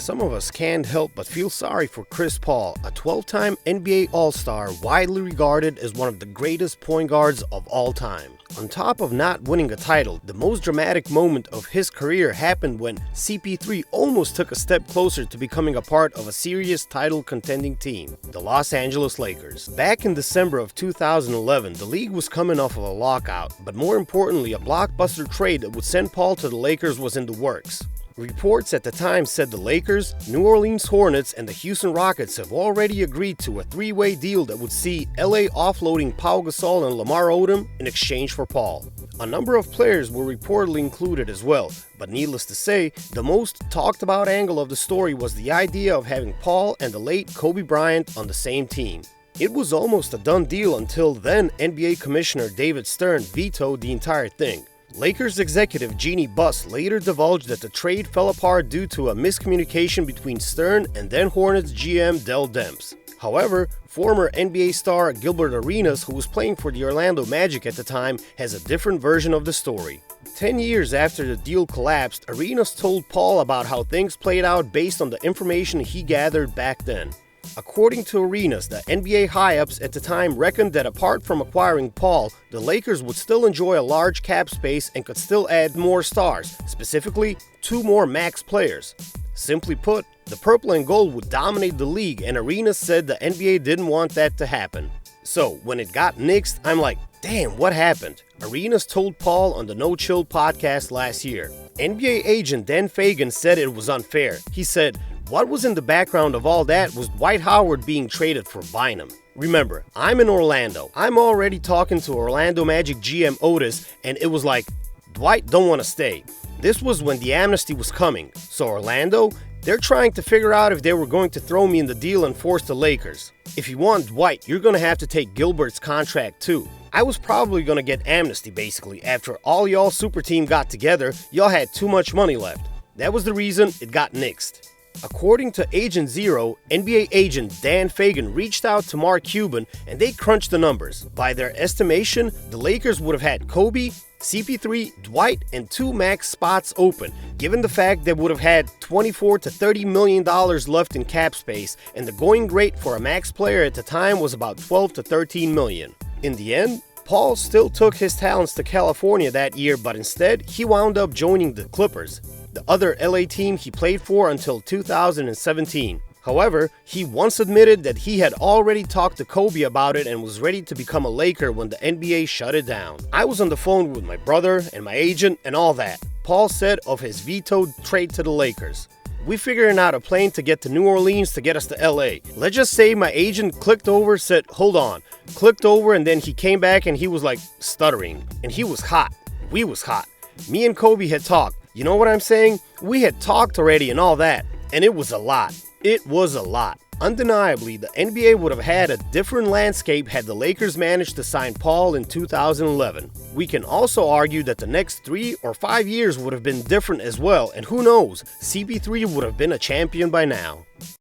Some of us can't help but feel sorry for Chris Paul, a 12-time NBA All-Star widely regarded as one of the greatest point guards of all time. On top of not winning a title, the most dramatic moment of his career happened when CP3 almost took a step closer to becoming a part of a serious title contending team, the Los Angeles Lakers. Back in December of 2011, the league was coming off of a lockout, but more importantly, a blockbuster trade that would send Paul to the Lakers was in the works. Reports at the time said the Lakers, New Orleans Hornets, and the Houston Rockets have already agreed to a three-way deal that would see LA offloading Pau Gasol and Lamar Odom in exchange for Paul. A number of players were reportedly included as well, but needless to say, the most talked about angle of the story was the idea of having Paul and the late Kobe Bryant on the same team. It was almost a done deal until then NBA Commissioner David Stern vetoed the entire thing. Lakers executive Jeannie Buss later divulged that the trade fell apart due to a miscommunication between Stern and then Hornets GM Dell Demps. However, former NBA star Gilbert Arenas, who was playing for the Orlando Magic at the time, has a different version of the story. 10 years after the deal collapsed, Arenas told Paul about how things played out based on the information he gathered back then. According to Arenas, the NBA high-ups at the time reckoned that apart from acquiring Paul, the Lakers would still enjoy a large cap space and could still add more stars, specifically 2 more max players. Simply put, the purple and gold would dominate the league, and Arenas said the NBA didn't want that to happen. So, when it got nixed, I'm like, damn, what happened? Arenas told Paul on the No Chill podcast last year. NBA agent Dan Fagan said it was unfair. He said, "What was in the background of all that was Dwight Howard being traded for Bynum. Remember, I'm in Orlando. I'm already talking to Orlando Magic GM Otis, and it was like, Dwight don't want to stay." This was when the amnesty was coming. So Orlando, they're trying to figure out if they were going to throw me in the deal and force the Lakers. If you want Dwight, you're going to have to take Gilbert's contract too. I was probably going to get amnesty basically. After all y'all super team got together, y'all had too much money left. That was the reason it got nixed. According to Agent Zero, NBA agent Dan Fagan reached out to Mark Cuban and they crunched the numbers. By their estimation, the Lakers would have had Kobe, CP3, Dwight, and 2 max spots open, given the fact they would have had $24 to $30 million left in cap space, and the going rate for a max player at the time was about $12 to $13 million. In the end, Paul still took his talents to California that year, but instead, he wound up joining the Clippers, the other LA team he played for until 2017. However, he once admitted that he had already talked to Kobe about it and was ready to become a Laker when the NBA shut it down. "I was on the phone with my brother and my agent and all that," Paul said of his vetoed trade to the Lakers. "We figuring out a plane to get to New Orleans to get us to LA. Let's just say my agent clicked over, said, 'Hold on,' clicked over, and then he came back and he was like stuttering. And he was hot. We was hot. Me and Kobe had talked. You know what I'm saying? We had talked already and all that. And it was a lot. It was a lot." Undeniably, the NBA would have had a different landscape had the Lakers managed to sign Paul in 2011. We can also argue that the next 3 or 5 years would have been different as well, and who knows, CP3 would have been a champion by now.